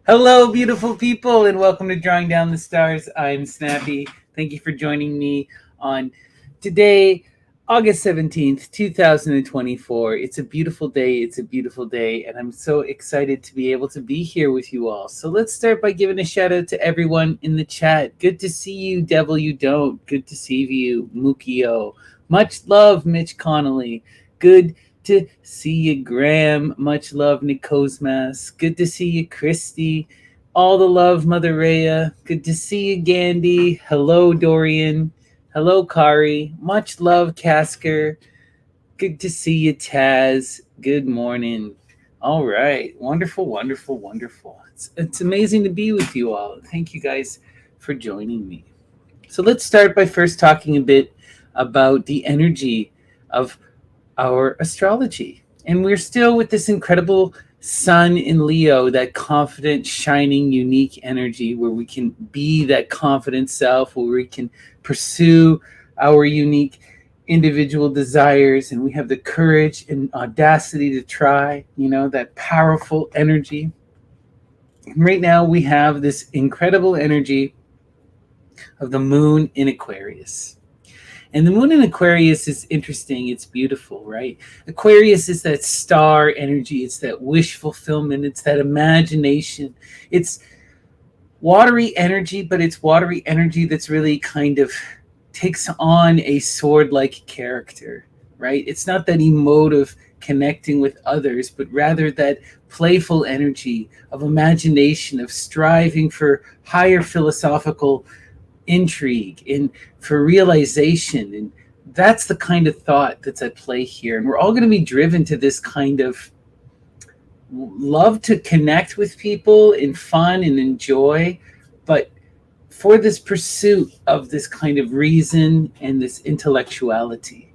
Hello, beautiful people, and welcome to Drawing Down the Stars. I'm Snappy. Thank you for joining me on today, August 17th, 2024. It's a beautiful day. It's a beautiful day, and I'm so excited to be able to be here with you all. So let's start by giving a shout out to everyone in the chat. Good to see you, Devil You Don't. Good to see you, Mukio. Much love, Mitch Connolly. Good to see you, Graham. Much love, Nick Cosmas. Good to see you, Christy. All the love, Mother Rhea. Good to see you, Gandhi. Hello, Dorian. Hello, Kari. Much love, Casker. Good to see you, Taz. Good morning. All right. Wonderful, wonderful, wonderful. It's amazing to be with you all. Thank you guys for joining me. So let's start by first talking a bit about the energy of our astrology. And we're still with this incredible sun in Leo, that confident, shining, unique energy where we can be that confident self, where we can pursue our unique individual desires and we have the courage and audacity to try, that powerful energy. And right now we have this incredible energy of the moon in Aquarius. And the moon in Aquarius is interesting. It's beautiful, right? Aquarius is that star energy. It's that wish fulfillment. It's that imagination. It's watery energy, but it's watery energy that's really kind of takes on a sword-like character, right? It's not that emotive connecting with others, but rather that playful energy of imagination, of striving for higher philosophical intrigue and for realization. And that's the kind of thought that's at play here. And we're all going to be driven to this kind of love to connect with people in fun and enjoy, but for this pursuit of this kind of reason and this intellectuality,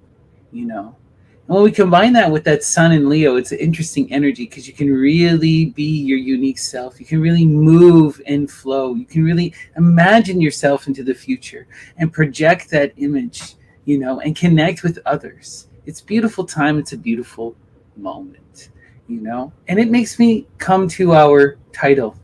And when we combine that with that sun in Leo, it's an interesting energy because you can really be your unique self. You can really move and flow. You can really imagine yourself into the future and project that image, and connect with others. It's a beautiful time. It's a beautiful moment, And it makes me come to our title.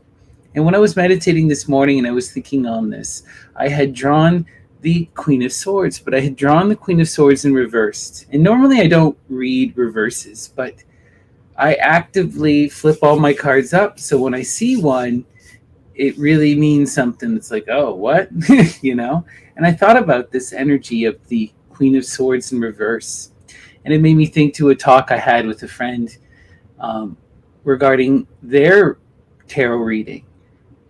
And when I was meditating this morning and I was thinking on this, I had drawn the Queen of Swords, but I had drawn the Queen of Swords in reversed. And normally I don't read reverses, but I actively flip all my cards up. So when I see one, it really means something. It's like, oh, what? And I thought about this energy of the Queen of Swords in reverse. And it made me think to a talk I had with a friend regarding their tarot reading.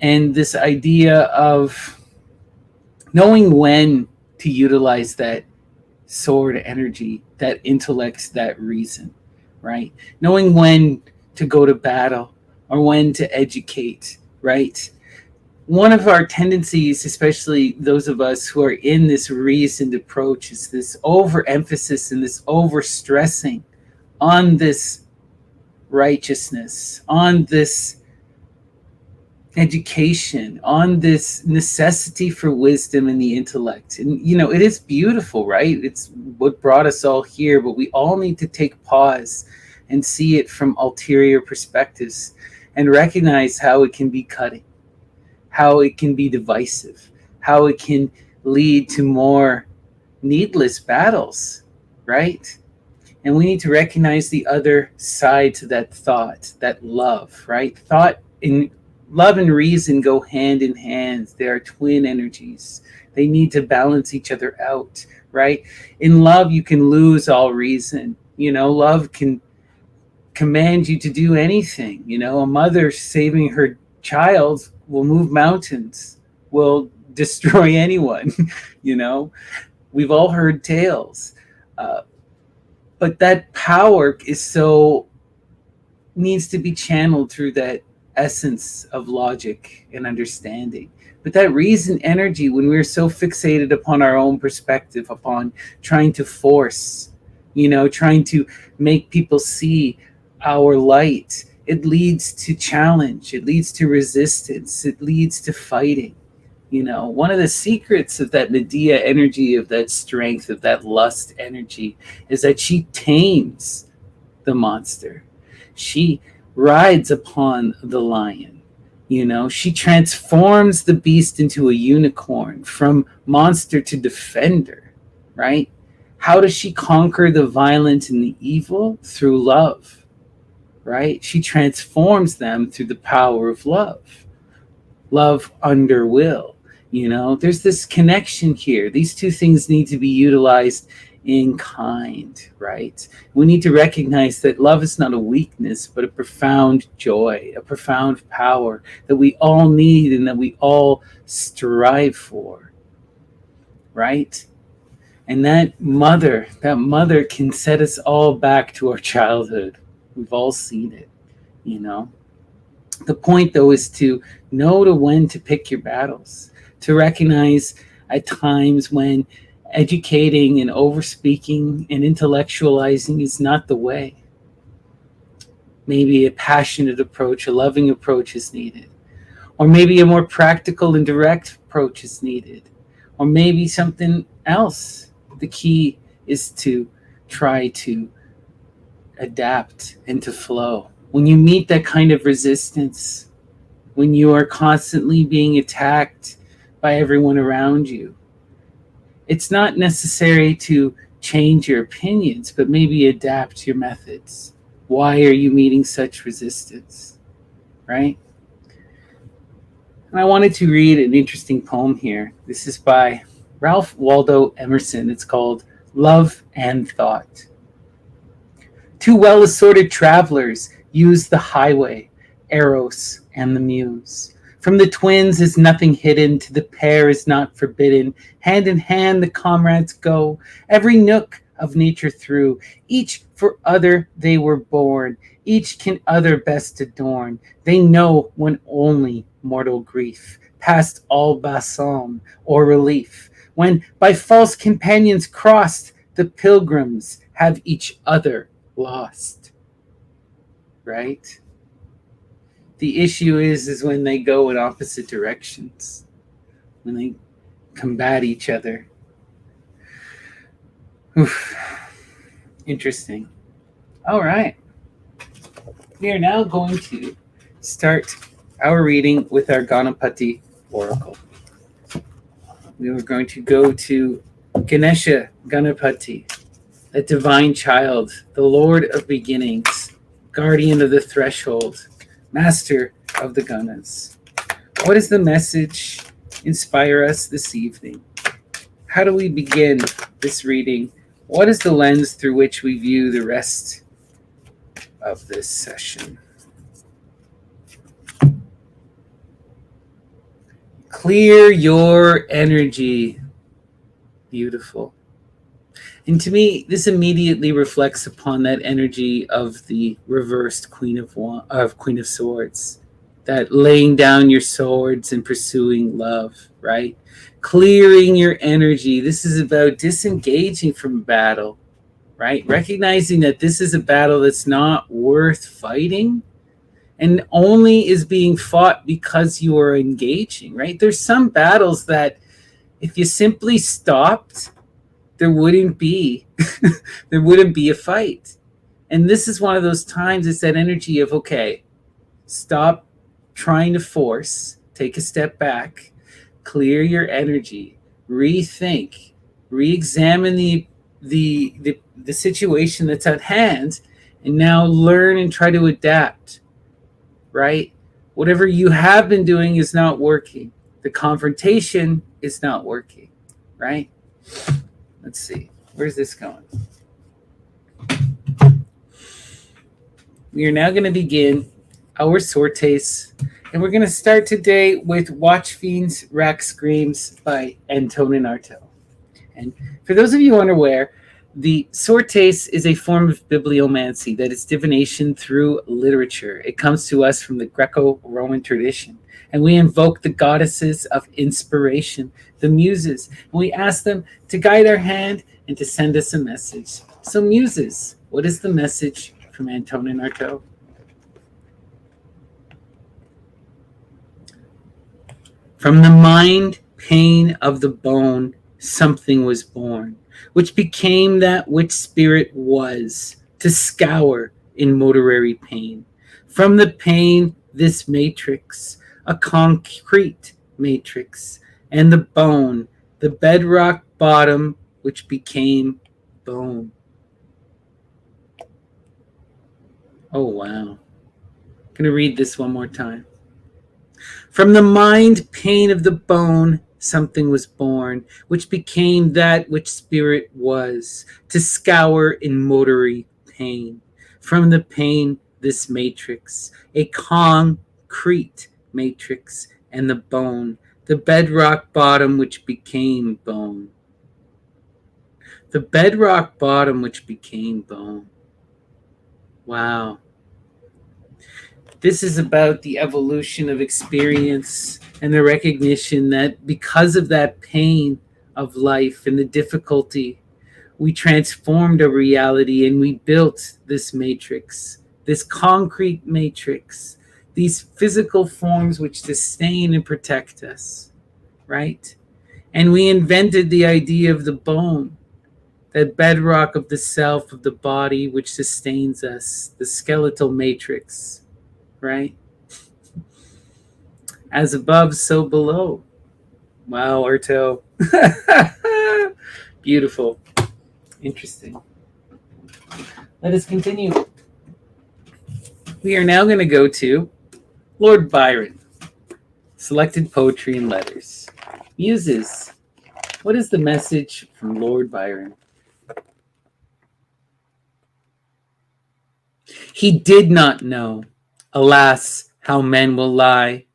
And this idea of knowing when to utilize that sword energy, that intellect, that reason, right? Knowing when to go to battle or when to educate, right? One of our tendencies, especially those of us who are in this reasoned approach, is this overemphasis and this overstressing on this righteousness, on this education, on this necessity for wisdom and the intellect. And it is beautiful, right? It's what brought us all here, but we all need to take pause and see it from ulterior perspectives and recognize how it can be cutting, how it can be divisive, how it can lead to more needless battles, right? And we need to recognize the other side to that thought, that love, right? Love and reason go hand in hand. They are twin energies. They need to balance each other out, right? In love, you can lose all reason. Love can command you to do anything. A mother saving her child will move mountains, will destroy anyone. We've all heard tales. But that power needs to be channeled through that essence of logic and understanding. But that reason energy, when we're so fixated upon our own perspective, upon trying to force, trying to make people see our light, it leads to challenge, it leads to resistance, it leads to fighting. One of the secrets of that Medea energy, of that strength, of that lust energy, is that she tames the monster. She rides upon the lion, She transforms the beast into a unicorn, from monster to defender, right? How does she conquer the violent and the evil? Through love, right? She transforms them through the power of love. Love under will. There's this connection here. These two things need to be utilized in kind, right? We need to recognize that love is not a weakness, but a profound joy, a profound power that we all need and that we all strive for, right? And that mother can set us all back to our childhood. We've all seen it, you know. The point, though, is to know when to pick your battles, to recognize at times when educating and overspeaking and intellectualizing is not the way. Maybe a passionate approach, a loving approach is needed. Or maybe a more practical and direct approach is needed. Or maybe something else. The key is to try to adapt and to flow. When you meet that kind of resistance, when you are constantly being attacked by everyone around you, it's not necessary to change your opinions, but maybe adapt your methods. Why are you meeting such resistance? Right? And I wanted to read an interesting poem here. This is by Ralph Waldo Emerson. It's called Love and Thought. Two well-assorted travelers use the highway, Eros and the Muse. From the twins is nothing hidden, to the pair is not forbidden. Hand in hand the comrades go, every nook of nature through. Each for other they were born, each can other best adorn. They know one only mortal grief, past all balsam or relief. When by false companions crossed, the pilgrims have each other lost. Right? The issue is when they go in opposite directions, when they combat each other. Oof. Interesting. All right. We are now going to start our reading with our Ganapati oracle. We are going to go to Ganesha Ganapati, a divine child, the Lord of beginnings, guardian of the threshold, master of the Ganas. What does the message inspire us this evening? How do we begin this reading? What is the lens through which we view the rest of this session? Clear your energy. Beautiful. And to me, this immediately reflects upon that energy of the reversed Queen of Swords, that laying down your swords and pursuing love, right? Clearing your energy. This is about disengaging from battle, right? Recognizing that this is a battle that's not worth fighting and only is being fought because you are engaging, right? There's some battles that if you simply stopped, there wouldn't be a fight. And this is one of those times. It's that energy of, okay, stop trying to force, take a step back, clear your energy, rethink, re-examine the situation that's at hand, and now learn and try to adapt, right? Whatever you have been doing is not working. The confrontation is not working, right? Let's see. Where's this going? We are now going to begin our sortes, and we're going to start today with Watch Fiends, Rack Screams by Antonin Artaud. And for those of you unaware, the sortes is a form of bibliomancy, that is divination through literature. It comes to us from the Greco-Roman tradition. And we invoke the goddesses of inspiration, the muses, and we ask them to guide our hand and to send us a message. So muses, what is the message from Antonin Artaud? From the mind pain of the bone, something was born, which became that which spirit was, to scour in motorary pain. From the pain, this matrix a concrete matrix, and the bone, the bedrock bottom, which became bone. Oh, wow. I'm going to read this one more time. From the mind pain of the bone, something was born, which became that which spirit was, to scour in motory pain. From the pain, this matrix, a concrete matrix, and the bone, the bedrock bottom which became bone. The bedrock bottom which became bone. Wow. This is about the evolution of experience and the recognition that because of that pain of life and the difficulty, we transformed a reality and we built this matrix, this concrete matrix, these physical forms which sustain and protect us, right? And we invented the idea of the bone, that bedrock of the self, of the body, which sustains us, the skeletal matrix, right? As above, so below. Wow, Arto. Beautiful. Interesting. Let us continue. We are now going to go to Lord Byron. Selected poetry and letters. Muses. What is the message from Lord Byron? He did not know, alas, how men will lie,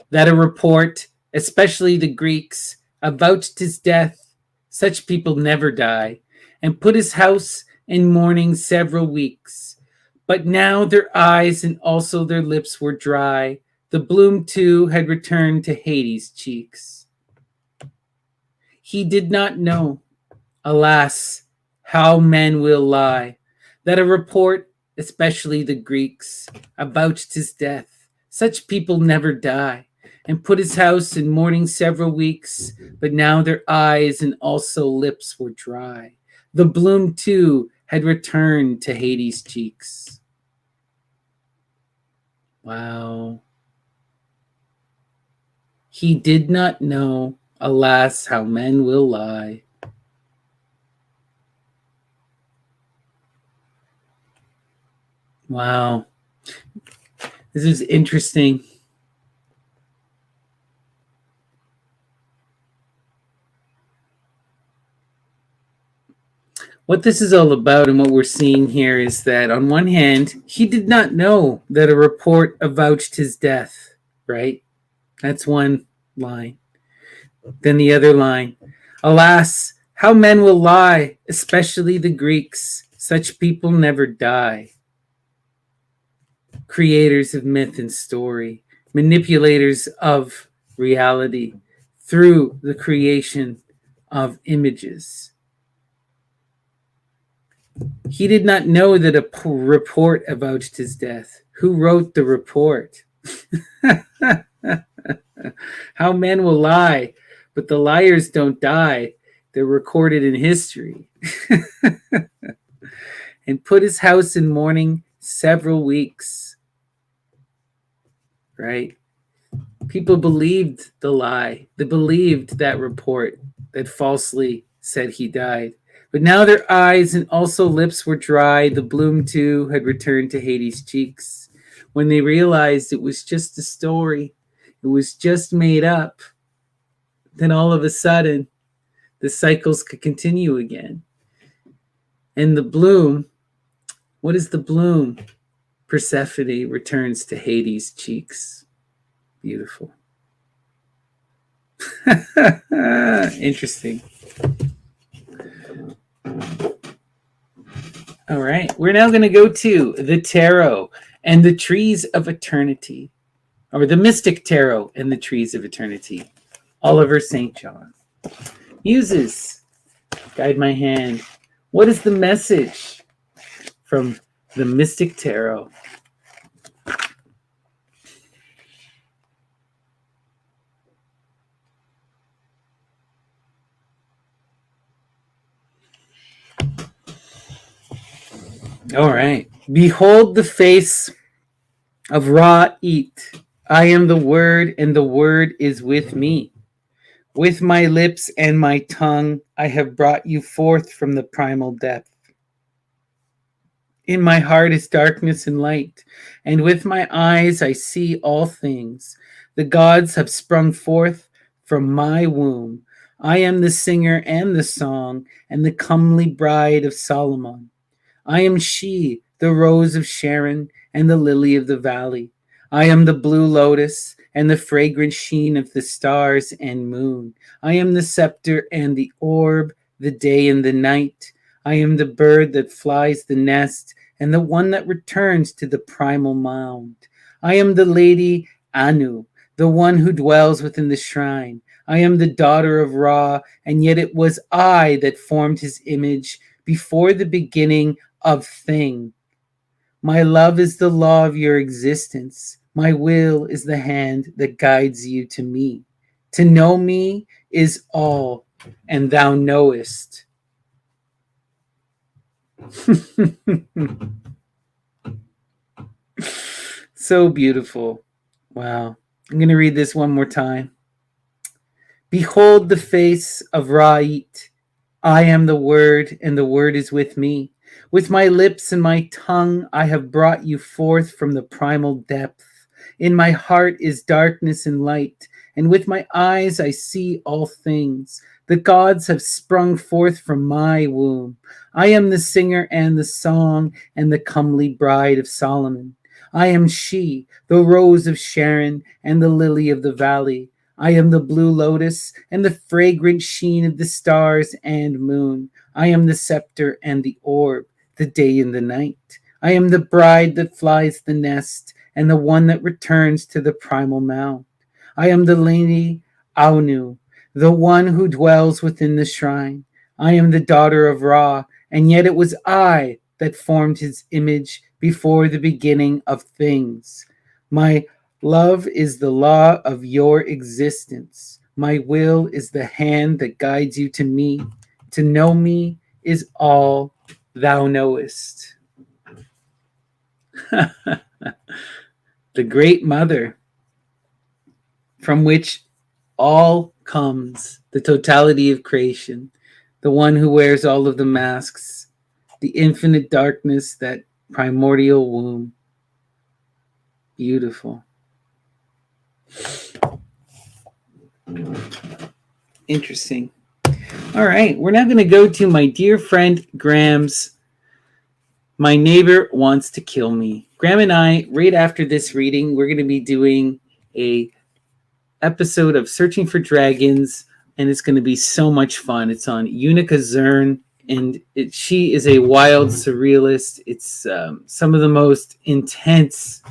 that a report, especially the Greeks, avouched his death, such people never die, and put his house in mourning several weeks. But now their eyes and also their lips were dry. The bloom too had returned to Hades' cheeks. He did not know, alas, how men will lie, that a report, especially the Greeks, avouched his death. Such people never die, and put his house in mourning several weeks, but now their eyes and also lips were dry. The bloom, too, had returned to Hades' cheeks. Wow. He did not know, alas, how men will lie. Wow. This is interesting. What this is all about and what we're seeing here is that on one hand, he did not know that a report avouched his death, right? That's one line. Then the other line, alas, how men will lie, especially the Greeks. Such people never die. Creators of myth and story, manipulators of reality through the creation of images. He did not know that a report avouched his death. Who wrote the report? How men will lie, but the liars don't die. They're recorded in history. And put his house in mourning several weeks. Right? People believed the lie. They believed that report that falsely said he died. But now their eyes and also lips were dry. The bloom, too, had returned to Hades' cheeks. When they realized it was just a story, it was just made up, then all of a sudden, the cycles could continue again. And the bloom, what is the bloom? Persephone returns to Hades' cheeks. Beautiful. Interesting. All right, we're now going to go to the tarot and the trees of eternity, or the mystic tarot and the trees of eternity. Oliver St. John. Muses, guide my hand. What is the message from the mystic tarot? All right. Behold the face of Ra Eat, I am the Word, and the Word is with me. With my lips and my tongue, I have brought you forth from the primal depth. In my heart is darkness and light, and with my eyes I see all things. The gods have sprung forth from my womb. I am the singer and the song, and the comely bride of Solomon. I am she, the rose of Sharon and the lily of the valley. I am the blue lotus and the fragrant sheen of the stars and moon. I am the scepter and the orb, the day and the night. I am the bird that flies the nest and the one that returns to the primal mound. I am the lady Anu, the one who dwells within the shrine. I am the daughter of Ra, and yet it was I that formed his image before the beginning of thing. My love is the law of your existence. My will is the hand that guides you to me. To know me is all, and thou knowest. So beautiful. Wow. I'm going to read this one more time. Behold the face of Ra'it. I am the Word, and the Word is with me. With my lips and my tongue, I have brought you forth from the primal depth. In my heart is darkness and light, and with my eyes I see all things. The gods have sprung forth from my womb. I am the singer and the song, and the comely bride of Solomon. I am she, the rose of Sharon, and the lily of the valley. I am the blue lotus and the fragrant sheen of the stars and moon. I am the scepter and the orb, the day and the night. I am the bride that flies the nest and the one that returns to the primal mound. I am the lady Aunu, the one who dwells within the shrine. I am the daughter of Ra, and yet it was I that formed his image before the beginning of things. My love is the law of your existence. My will is the hand that guides you to me. To know me is all thou knowest. The great mother from which all comes, the totality of creation, the one who wears all of the masks, the infinite darkness, that primordial womb. Beautiful. Interesting. All right, we're now going to go to my dear friend Graham's My Neighbor Wants to Kill Me. Graham and I, right after this reading, we're going to be doing a episode of Searching for Dragons, and it's going to be so much fun. It's on Unica Zern, and she is a wild surrealist. It's some of the most intense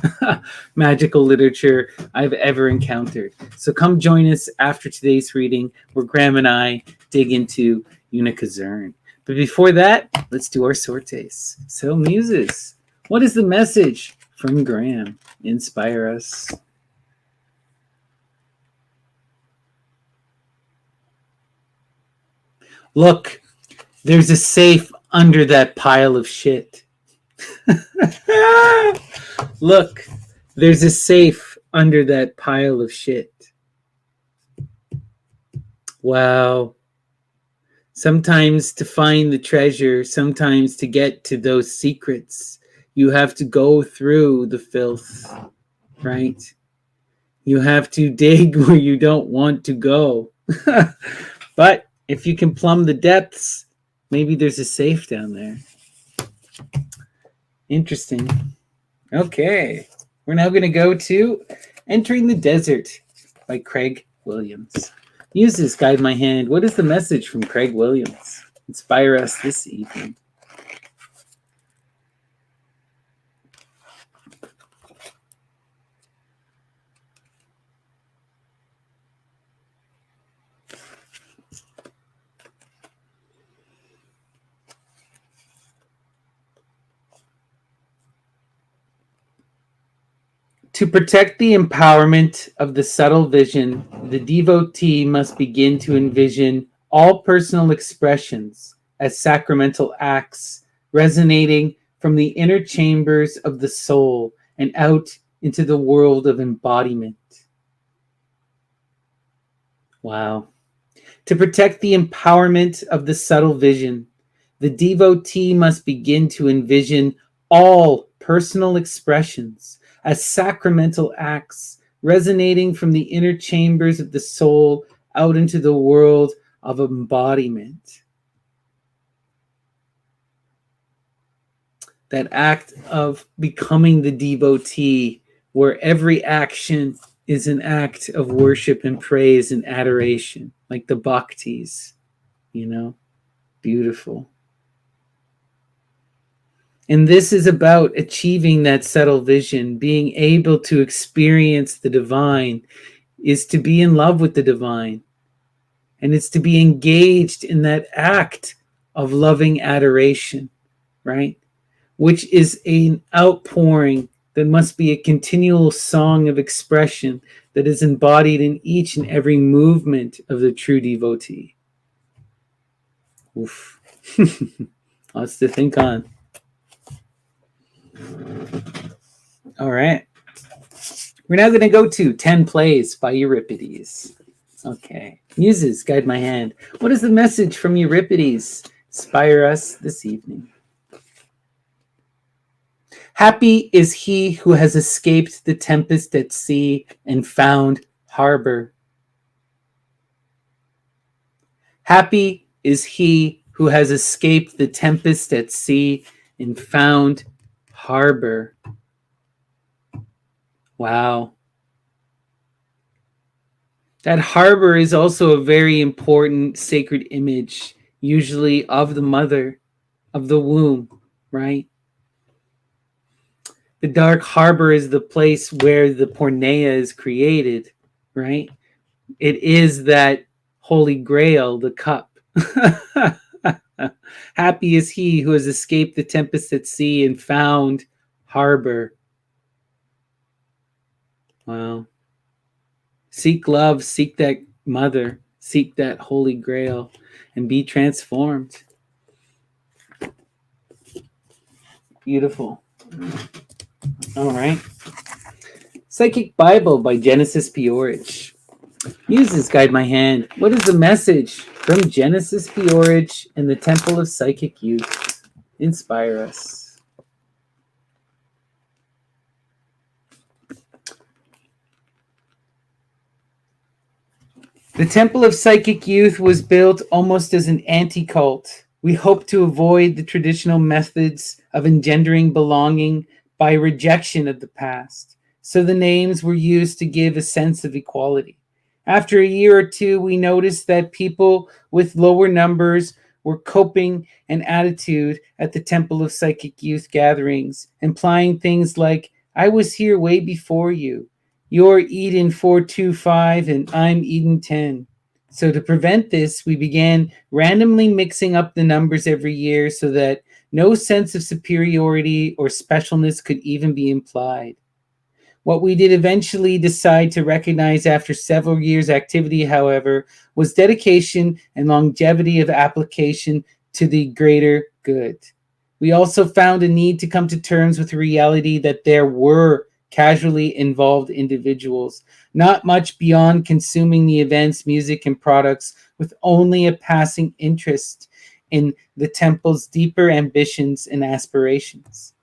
magical literature I've ever encountered. So come join us after today's reading, where Graham and I dig into Unica Zern. But before that, let's do our sortes. So, muses, what is the message from Graham? Inspire us. Look, there's a safe under that pile of shit. Look, there's a safe under that pile of shit. Wow. Sometimes to find the treasure, sometimes to get to those secrets, you have to go through the filth, right? You have to dig where you don't want to go. But if you can plumb the depths, maybe there's a safe down there. Interesting. Okay. We're now going to go to Entering the Desert by Craig Williams. Muses, guide my hand. What is the message from Craig Williams? Inspire us this evening. To protect the empowerment of the subtle vision, the devotee must begin to envision all personal expressions as sacramental acts resonating from the inner chambers of the soul and out into the world of embodiment. Wow. To protect the empowerment of the subtle vision, the devotee must begin to envision all personal expressions as sacramental acts resonating from the inner chambers of the soul out into the world of embodiment. That act of becoming the devotee, where every action is an act of worship and praise and adoration, like the bhaktis, beautiful. And this is about achieving that subtle vision. Being able to experience the divine is to be in love with the divine. And it's to be engaged in that act of loving adoration, right? Which is an outpouring that must be a continual song of expression that is embodied in each and every movement of the true devotee. Oof. Lots to think on. All right. We're now going to go to 10 Plays by Euripides. Okay. Muses, guide my hand. What is the message from Euripides? Inspire us this evening. Happy is he who has escaped the tempest at sea and found harbor. Happy is he who has escaped the tempest at sea and found harbor. Wow. That harbor is also a very important sacred image, usually of the mother, of the womb, right? The dark harbor is the place where the porneia is created, right? It is that holy grail, the cup. Happy is he who has escaped the tempest at sea and found harbor. Wow. Seek love, seek that mother, seek that holy grail, and be transformed. Beautiful. All right. Psychic Bible by Genesis Peorage. Muses, guide my hand. What is the message from Genesis Peorage and the Temple of Psychic Youth? Inspire us. The Temple of Psychic Youth was built almost as an anti-cult. We hope to avoid the traditional methods of engendering belonging by rejection of the past, so the names were used to give a sense of equality. After a year or two, we noticed that people with lower numbers were coping an attitude at the Temple of Psychic Youth gatherings, implying things like, I was here way before you. You're Eden 425 and I'm Eden 10. So to prevent this, we began randomly mixing up the numbers every year so that no sense of superiority or specialness could even be implied. What we did eventually decide to recognize after several years' activity, however, was dedication and longevity of application to the greater good. We also found a need to come to terms with the reality that there were casually involved individuals, not much beyond consuming the events, music, and products with only a passing interest in the temple's deeper ambitions and aspirations.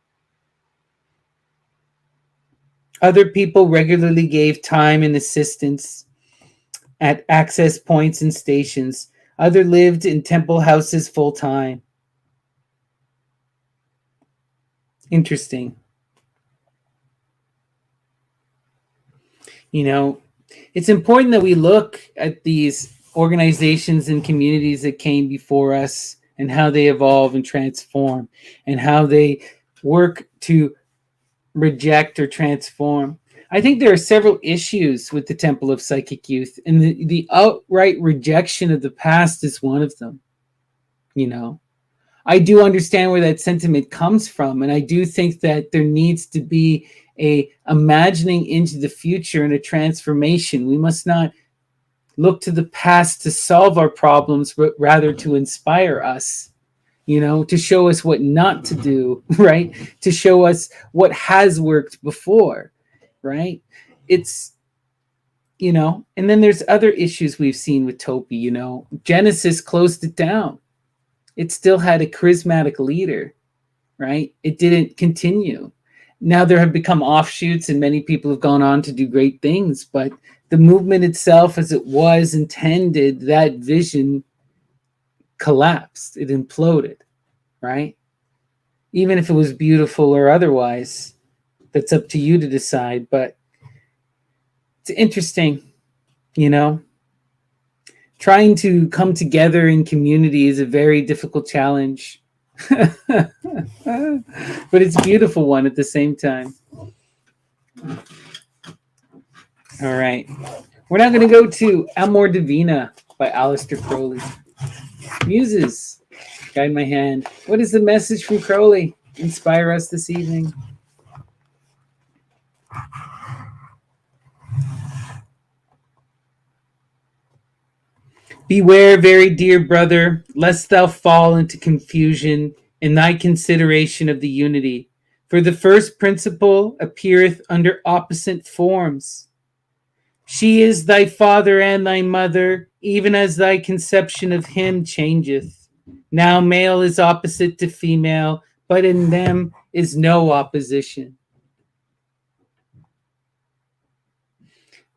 Other people regularly gave time and assistance at access points and stations. Others lived in temple houses full time. Interesting. It's important that we look at these organizations and communities that came before us and how they evolve and transform and how they work to reject or transform. I think there are several issues with the Temple of Psychic Youth, and the outright rejection of the past is one of them. I do understand where that sentiment comes from, and I do think that there needs to be a imagining into the future and a transformation. We must not look to the past to solve our problems, but rather to inspire us, to show us what not to do, right? To show us what has worked before. right? It's, and then there's other issues we've seen with Topi. Genesis closed it down. It still had a charismatic leader, right? It didn't continue. Now there have become offshoots and many people have gone on to do great things, but the movement itself, as it was intended, that vision collapsed. It imploded, right? Even if it was beautiful or otherwise, that's up to you to decide. But it's interesting, trying to come together in community is a very difficult challenge. But it's a beautiful one at the same time. All right. We're now going to go to Amor Divina by Aleister Crowley. Muses, guide my hand. What is the message from Crowley? Inspire us this evening. Beware, very dear brother, lest thou fall into confusion in thy consideration of the unity. For the first principle appeareth under opposite forms. She is thy father and thy mother, even as thy conception of him changeth. Now male is opposite to female, but in them is no opposition.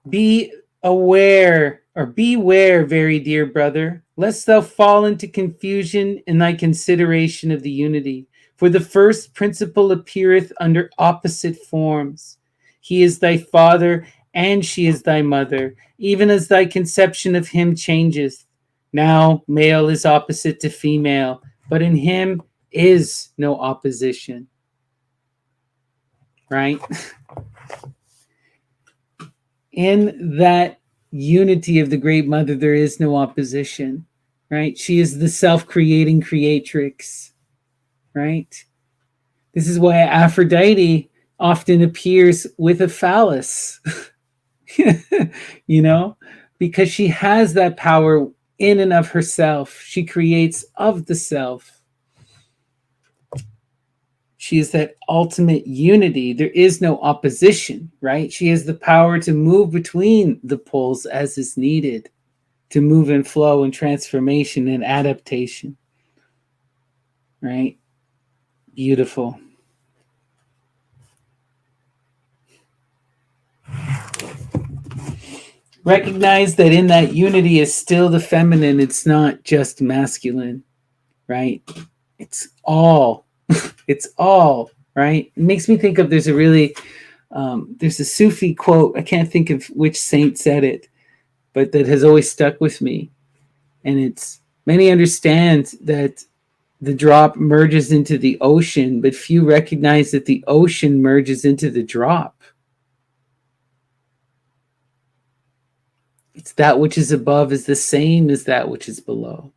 Beware, very dear brother, lest thou fall into confusion in thy consideration of the unity. For the first principle appeareth under opposite forms. He is thy father, and she is thy mother, even as thy conception of him changeth. Now male is opposite to female, but in him is no opposition. Right? In that unity of the Great Mother, there is no opposition, right? She is the self-creating creatrix, right? This is why Aphrodite often appears with a phallus, because she has that power in and of herself. She creates of the self. She is that ultimate unity. There is no opposition, right? She has the power to move between the poles as is needed, to move and flow and transformation and adaptation, right? Beautiful. Recognize that in that unity is still the feminine. It's not just masculine, right? It's all. It's all, right? It makes me think of, there's a Sufi quote. I can't think of which saint said it, but that has always stuck with me. And it's, many understand that the drop merges into the ocean, but few recognize that the ocean merges into the drop. It's that which is above is the same as that which is below.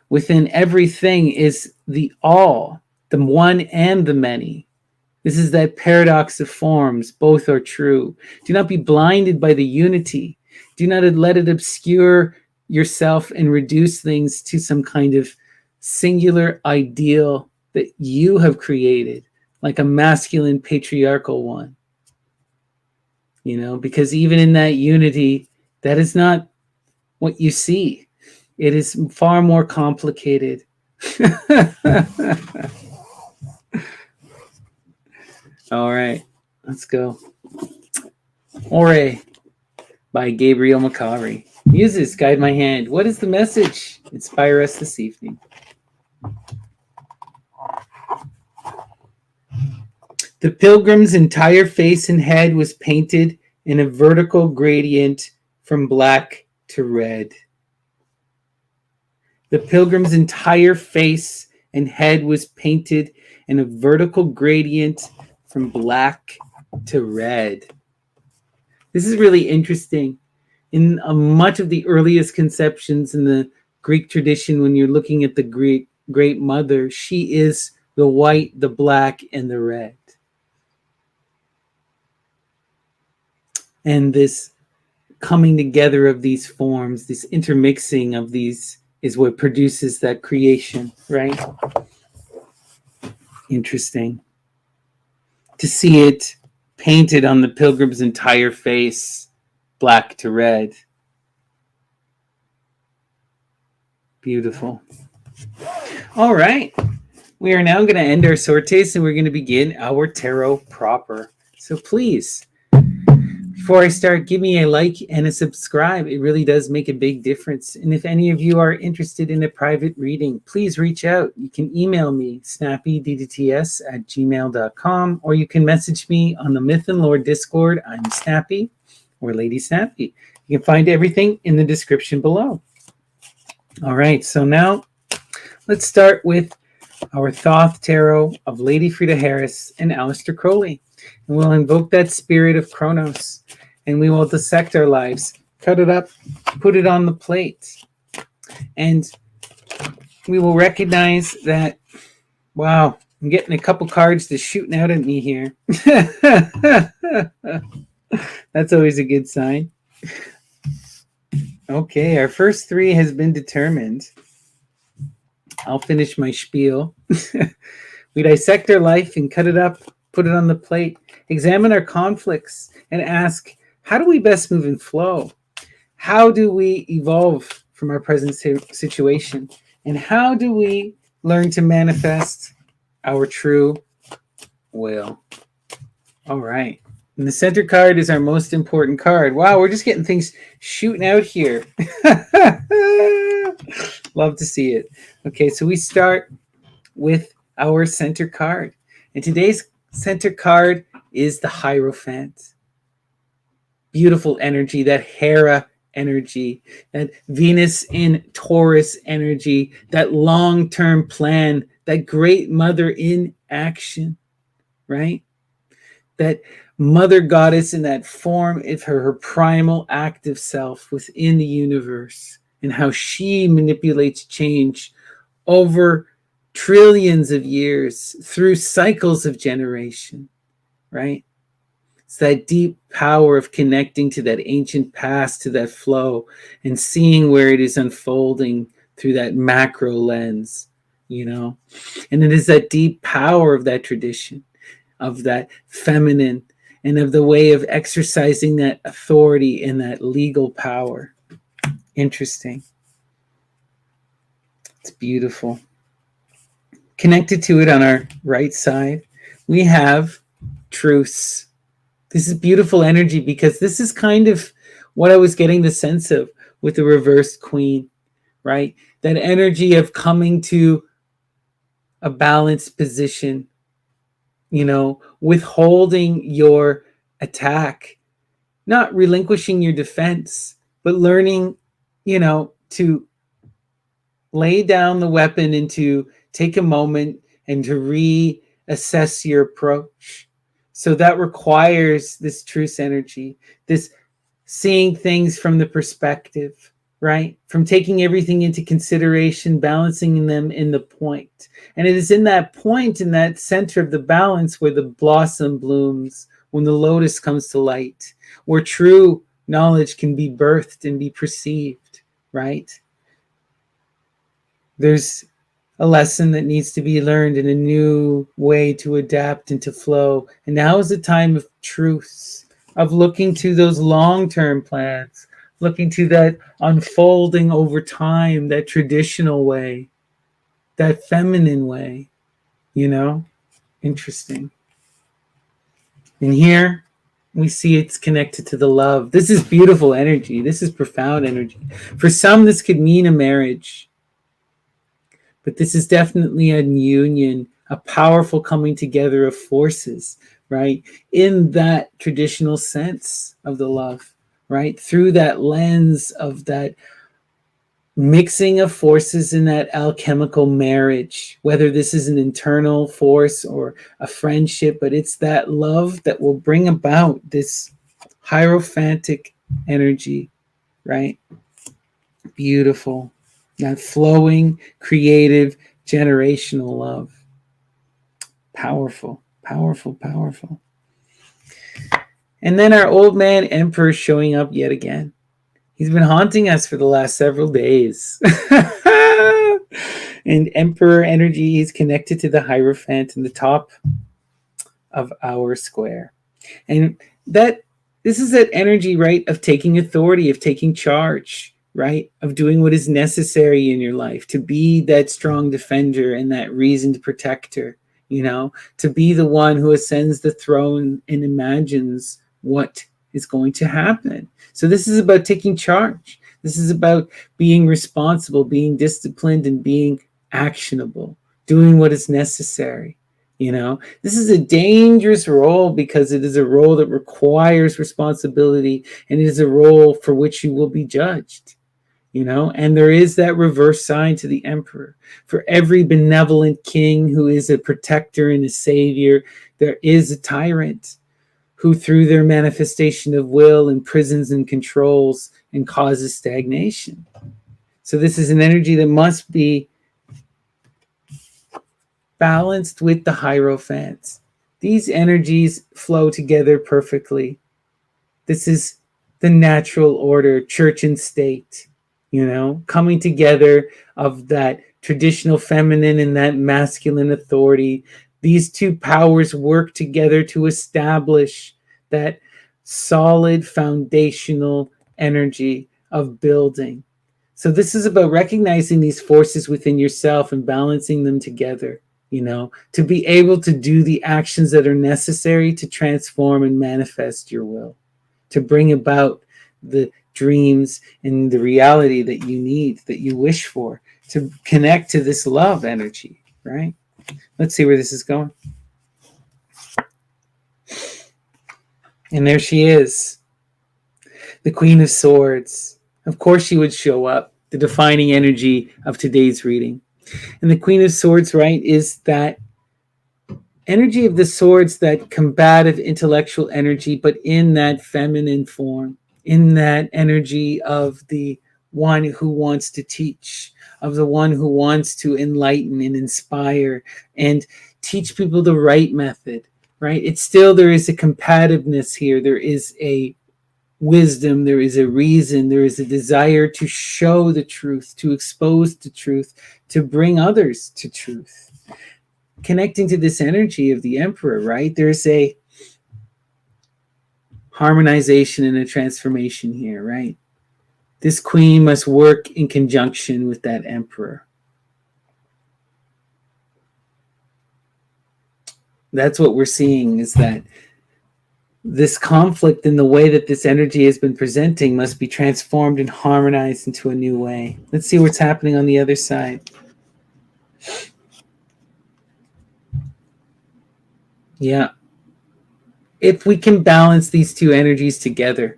Within everything is the all, the one and the many. This is that paradox of forms. Both are true. Do not be blinded by the unity. Do not let it obscure yourself and reduce things to some kind of singular ideal that you have created, like a masculine patriarchal one. Because even in that unity, that is not what you see. It is far more complicated. All right, let's go. Ore by Gabriel Macari. Muses, guide my hand. What is the message? Inspire us this evening. The pilgrim's entire face and head was painted in a vertical gradient from black to red. The pilgrim's entire face and head was painted in a vertical gradient from black to red. This is really interesting. In much of the earliest conceptions in the Greek tradition, when you're looking at the Great Mother, she is the white, the black, and the red. And this coming together of these forms, this intermixing of these, is what produces that creation, right? Interesting. to see it painted on the pilgrim's entire face, black to red. Beautiful. All right. We are now going to end our sortes and we're going to begin our tarot proper. So please, before I start, give me a like and a subscribe. It really does make a big difference. And if any of you are interested in a private reading, please reach out. You can email me, snappydts@gmail.com, or you can message me on the Myth and Lore Discord. I'm Snappy, or Lady Snappy. You can find everything in the description below. All right, so now let's start with our Thoth Tarot of Lady Frida Harris and Aleister Crowley. And we'll invoke that spirit of Kronos, and we will dissect our lives, cut it up, put it on the plate. And we will recognize that, wow, I'm getting a couple cards that's shooting out at me here. That's always a good sign. Okay, our first three has been determined. I'll finish my spiel. We dissect our life and cut it up, put it on the plate, examine our conflicts, and ask, how do we best move and flow? How do we evolve from our present situation? And how do we learn to manifest our true will? All right. And the center card is our most important card. Wow, we're just getting things shooting out here. Love to see it. Okay, so we start with our center card. And today's center card is the Hierophant. Beautiful energy, that Hera energy, that Venus in Taurus energy, that long-term plan, that great mother in action, right? That mother goddess in that form of her primal active self within the universe, and how she manipulates change over trillions of years through cycles of generation, right? It's that deep power of connecting to that ancient past, to that flow, and seeing where it is unfolding through that macro lens, you know? And it is that deep power of that tradition, of that feminine, and of the way of exercising that authority and that legal power. Interesting. It's beautiful. Connected to it on our right side, we have truce. This is beautiful energy because this is kind of what I was getting the sense of with the reversed queen, right? That energy of coming to a balanced position, you know, withholding your attack, not relinquishing your defense, but learning, you know, to lay down the weapon and to take a moment and to reassess your approach. So that requires this truce energy, this seeing things from the perspective, right? From taking everything into consideration, balancing them in the point. And it is in that point, in that center of the balance, where the blossom blooms, when the lotus comes to light, where true knowledge can be birthed and be perceived, right? There's a lesson that needs to be learned in a new way to adapt and to flow. And now is the time of truce, of looking to those long-term plans, looking to that unfolding over time, that traditional way, that feminine way, you know? Interesting. And here we see it's connected to the love. This is beautiful energy. This is profound energy. For some, this could mean a marriage. But this is definitely a union, a powerful coming together of forces, right? In that traditional sense of the love, right? Through that lens of that mixing of forces in that alchemical marriage, whether this is an internal force or a friendship, but it's that love that will bring about this hierophantic energy, right? Beautiful. That flowing, creative, generational love. Powerful, powerful, powerful. And then our old man Emperor showing up yet again. He's been haunting us for the last several days. And Emperor energy is connected to the Hierophant in the top of our square. And that this is that energy, right, of taking authority, of taking charge, right, of doing what is necessary in your life, to be that strong defender and that reasoned protector, to be the one who ascends the throne and imagines what is going to happen. So this is about taking charge. This is about being responsible, being disciplined, and being actionable, doing what is necessary. This is a dangerous role because it is a role that requires responsibility, and it is a role for which you will be judged. And there is that reverse sign to the emperor. For every benevolent king who is a protector and a savior, there is a tyrant who, through their manifestation of will, imprisons and controls and causes stagnation. So this is an energy that must be balanced with the Hierophants. These energies flow together perfectly. This is the natural order, church and state, coming together of that traditional feminine and that masculine authority. These two powers work together to establish that solid foundational energy of building. So this is about recognizing these forces within yourself and balancing them together, to be able to do the actions that are necessary to transform and manifest your will, to bring about the dreams and the reality that you need, that you wish for, to connect to this love energy, right? Let's see where this is going. And there she is, the Queen of Swords. Of course she would show up, the defining energy of today's reading. And the Queen of Swords, right, is that energy of the swords, that combative intellectual energy, but in that feminine form, in that energy of the one who wants to teach, of the one who wants to enlighten and inspire and teach people the right method, right? It's still, there is a compativeness here. There is a wisdom, there is a reason, there is a desire to show the truth, to expose the truth, to bring others to truth. Connecting to this energy of the emperor, right? There's a harmonization and a transformation here, right? This queen must work in conjunction with that emperor. That's what we're seeing, is that this conflict in the way that this energy has been presenting must be transformed and harmonized into a new way. Let's see what's happening on the other side. Yeah. If we can balance these two energies together,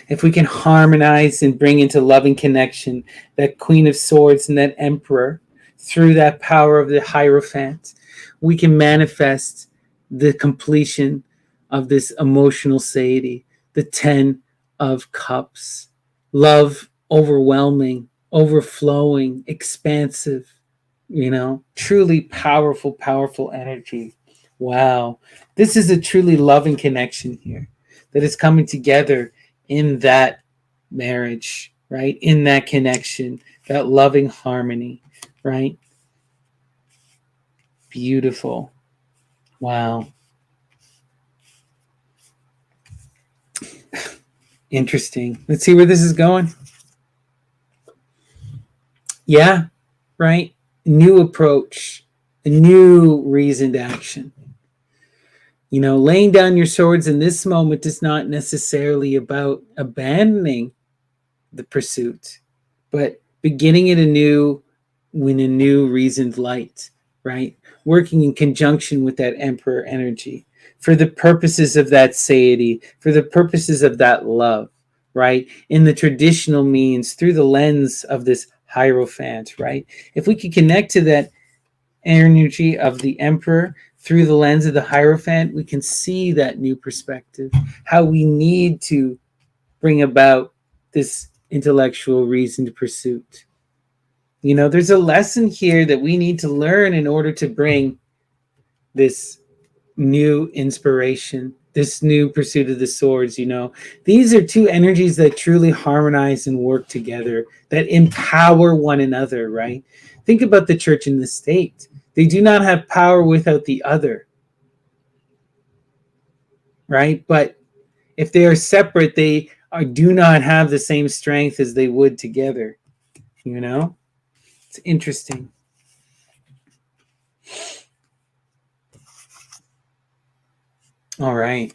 if we can harmonize and bring into loving connection that Queen of Swords and that Emperor through that power of the Hierophant, we can manifest the completion of this emotional satiety, the 10 of Cups. Love overwhelming, overflowing, expansive, truly powerful, powerful energy. Wow. This is a truly loving connection here that is coming together in that marriage, right? In that connection, that loving harmony, right? Beautiful. Wow. Interesting. Let's see where this is going. Yeah, right? New approach, a new reasoned action. Laying down your swords in this moment is not necessarily about abandoning the pursuit, but beginning it anew in a new reasoned light, right? Working in conjunction with that emperor energy for the purposes of that satiety, for the purposes of that love, right? In the traditional means, through the lens of this Hierophant, right? If we could connect to that energy of the emperor through the lens of the Hierophant, we can see that new perspective, how we need to bring about this intellectual reasoned pursuit. There's a lesson here that we need to learn in order to bring this new inspiration, this new pursuit of the swords. These are two energies that truly harmonize and work together, that empower one another, right? Think about the church and the state. They do not have power without the other. right? But if they are separate, do not have the same strength as they would together. You know, it's interesting. All right.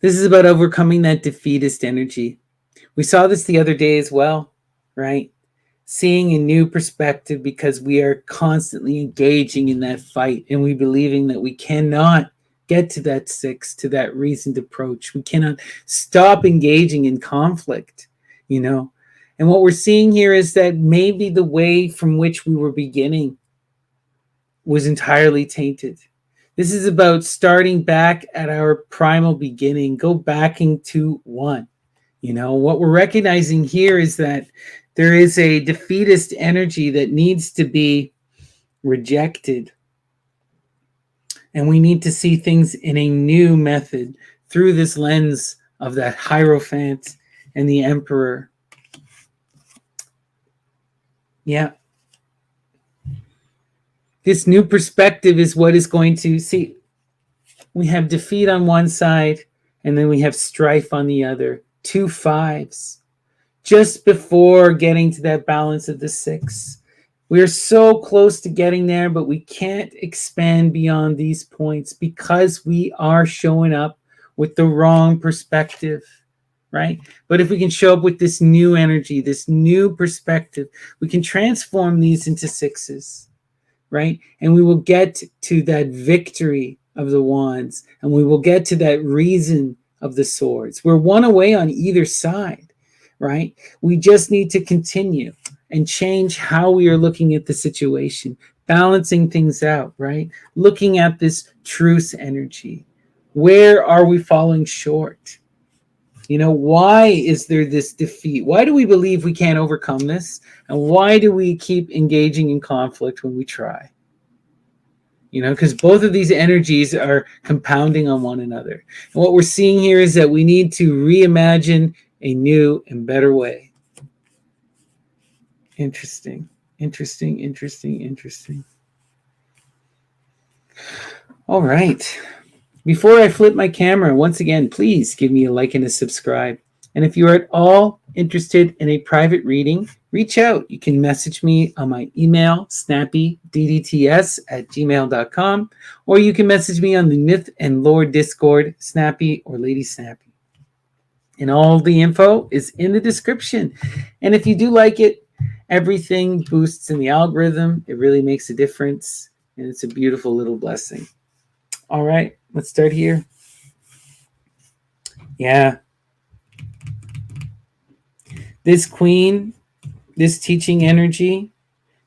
This is about overcoming that defeatist energy. We saw this the other day as well, right? Seeing a new perspective because we are constantly engaging in that fight and we believing that we cannot get to that six, to that reasoned approach. We cannot stop engaging in conflict, you know. And what we're seeing here is that maybe the way from which we were beginning was entirely tainted. This is about starting back at our primal beginning, go back into one. You know, what we're recognizing here is that there is a defeatist energy that needs to be rejected. And we need to see things in a new method through this lens of that Hierophant and the Emperor. Yeah. This new perspective is what is going to see. We have defeat on one side, and then we have strife on the other. 2 5s. Just before getting to that balance of the 6. We are so close to getting there, but we can't expand beyond these points because we are showing up with the wrong perspective, right? But if we can show up with this new energy, this new perspective, we can transform these into 6s, right? And we will get to that victory of the wands, and we will get to that reason of the swords. We're one away on either side, right? We just need to continue and change how we are looking at the situation, balancing things out, right? Looking at this truce energy. Where are we falling short? You know, why is there this defeat? Why do we believe we can't overcome this? And why do we keep engaging in conflict when we try? You know, because both of these energies are compounding on one another. And what we're seeing here is that we need to reimagine a new and better way. Interesting, interesting, interesting, interesting. All right. Before I flip my camera, once again, please give me a like and a subscribe. And if you are at all interested in a private reading, reach out. You can message me on my email, snappyddts@gmail.com, or you can message me on the Myth and Lore Discord, Snappy or Lady Snappy. And all the info is in the description. And if you do like it, everything boosts in the algorithm. It really makes a difference. And it's a beautiful little blessing. All right, let's start here. Yeah. This queen, this teaching energy,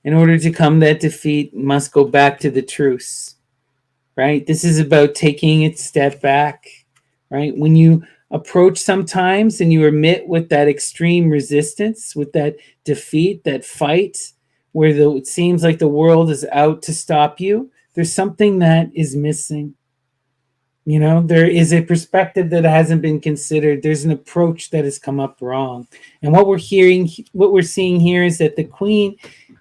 in order to come that defeat, must go back to the truce, right? This is about taking a step back, right? When you approach sometimes and you are met with that extreme resistance, with that defeat, that fight, where it seems like the world is out to stop you, there's something that is missing. You know, there is a perspective that hasn't been considered. There's an approach that has come up wrong. And what we're seeing here is that the queen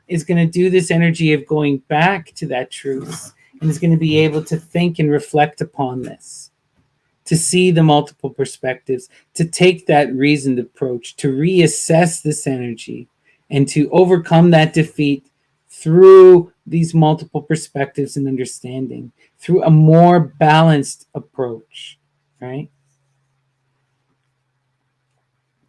is going to do this energy of going back to that truth and is going to be able to think and reflect upon this, to see the multiple perspectives, to take that reasoned approach, to reassess this energy, and to overcome that defeat through these multiple perspectives and understanding, through a more balanced approach, right?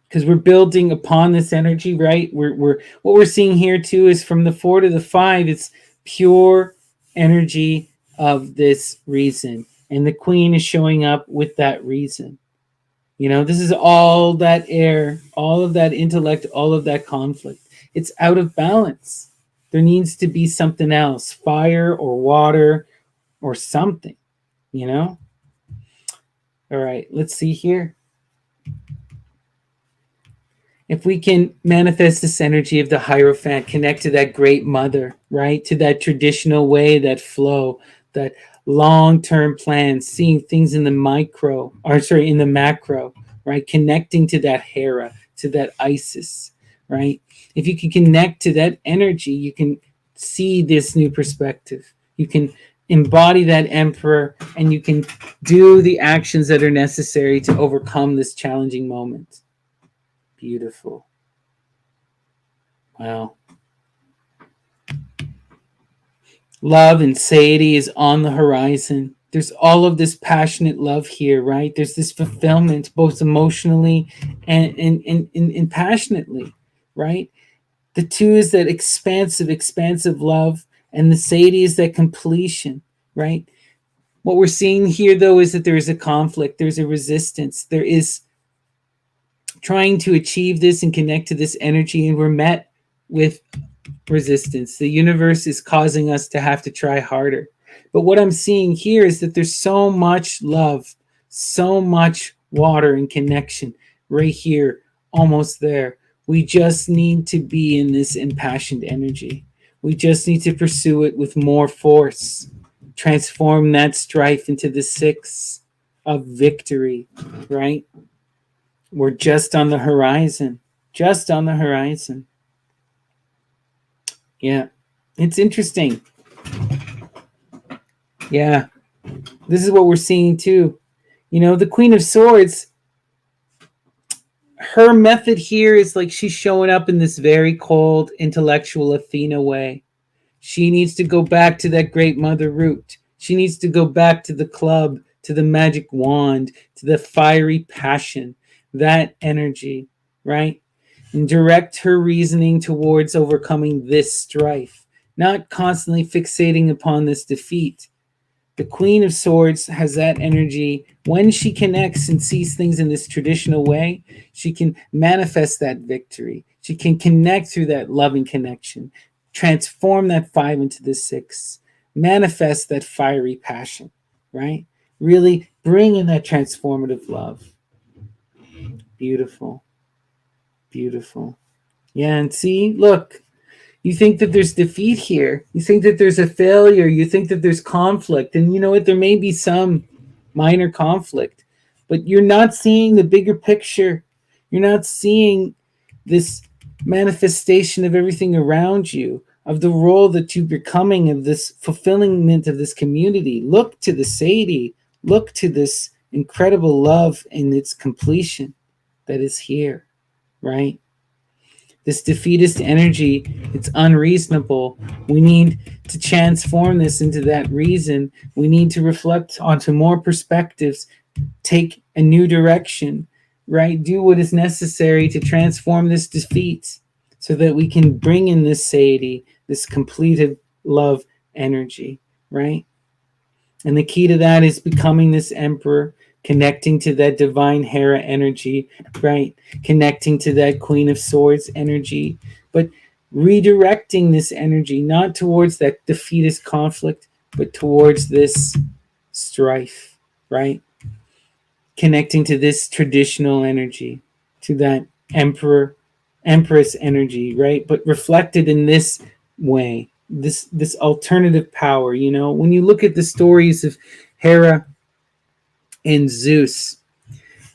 Because we're building upon this energy, right? We're what we're seeing here too is from the 4 to the 5, it's pure energy of this reason. And the queen is showing up with that reason. You know, this is all that air, all of that intellect, all of that conflict. It's out of balance. There needs to be something else, fire or water or something, you know? All right, let's see here. If we can manifest this energy of the Hierophant, connect to that great mother, right? To that traditional way, that flow, that long-term plan, seeing things in the in the macro, right? Connecting to that Hera, to that Isis, right? If you can connect to that energy, you can see this new perspective. You can embody that emperor, and you can do the actions that are necessary to overcome this challenging moment. Beautiful. Wow. Love and satiety is on the horizon. There's all of this passionate love here, right? There's this fulfillment, both emotionally and passionately, right? The two is that expansive love, and the satiety is that completion, right? What we're seeing here, though, is that there is a conflict, there's a resistance, there is trying to achieve this and connect to this energy, and we're met with resistance. The universe is causing us to have to try harder. But what I'm seeing here is that there's so much love, so much water and connection right here, almost there. We just need to be in this impassioned energy. We just need to pursue it with more force. Transform that strife into the 6 of victory, right? We're just on the horizon, just on the horizon. Yeah, it's interesting. Yeah, this is what we're seeing too. You know, the Queen of Swords, her method here is like she's showing up in this very cold, intellectual Athena way. She needs to go back to that great mother root. She needs to go back to the club, to the magic wand, to the fiery passion, that energy, right? And direct her reasoning towards overcoming this strife, not constantly fixating upon this defeat. The Queen of Swords has that energy. When she connects and sees things in this traditional way, she can manifest that victory. She can connect through that loving connection, transform that 5 into the 6, manifest that fiery passion, right? Really bring in that transformative love. Beautiful. Beautiful. Yeah, and see, look, you think that there's defeat here. You think that there's a failure. You think that there's conflict. And you know what? There may be some minor conflict, but you're not seeing the bigger picture. You're not seeing this manifestation of everything around you, of the role that you're becoming, of this fulfillment of this community. Look to the Sadie. Look to this incredible love and its completion that is here, right? This defeatist energy, it's unreasonable. We need to transform this into that reason. We need to reflect onto more perspectives, take a new direction, right? Do what is necessary to transform this defeat so that we can bring in this satiety, this completed love energy, right? And the key to that is becoming this emperor, connecting to that divine Hera energy, right? Connecting to that Queen of Swords energy, but redirecting this energy not towards that defeatist conflict, but towards this strife, right? Connecting to this traditional energy, to that empress energy, right? But reflected in this way, this alternative power. You know, when you look at the stories of Hera and Zeus,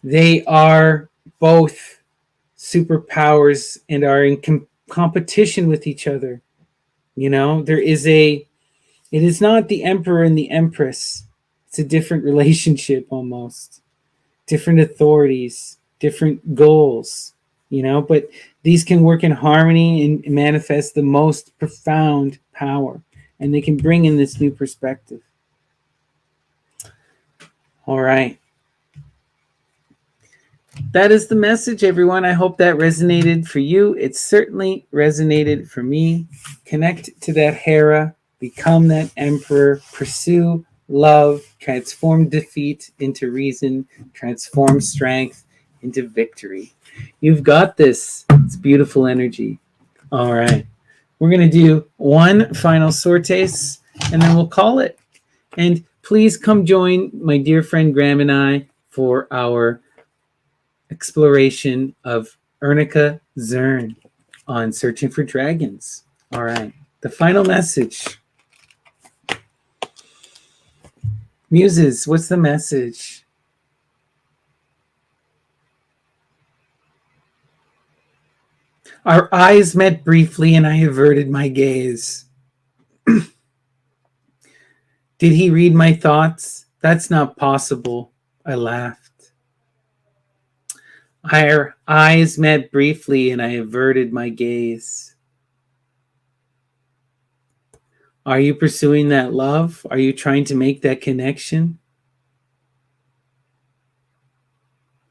they are both superpowers and are in competition with each other. You know, it is not the emperor and the empress. It's a different relationship almost, different authorities, different goals, you know, but these can work in harmony and manifest the most profound power, and they can bring in this new perspective. All right. That is the message, everyone. I hope that resonated for you. It certainly resonated for me. Connect to that Hera, become that emperor, pursue love, transform defeat into reason, transform strength into victory. You've got this. It's beautiful energy. All right. We're going to do one final sortes and then we'll call it. And please come join my dear friend Graham and I for our exploration of Ernica Zern on Searching for Dragons. All right. The final message. Muses, what's the message? Our eyes met briefly and I averted my gaze. Did he read my thoughts? That's not possible. I laughed. Our eyes met briefly and I averted my gaze. Are you pursuing that love? Are you trying to make that connection?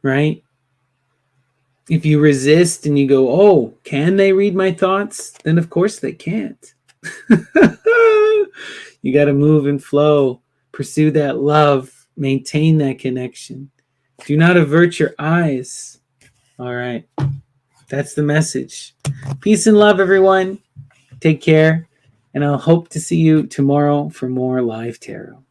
Right? If you resist and you go, oh, can they read my thoughts? Then of course they can't. You got to move and flow, pursue that love, maintain that connection. Do not avert your eyes. All right. That's the message. Peace and love, everyone. Take care. And I'll hope to see you tomorrow for more live tarot.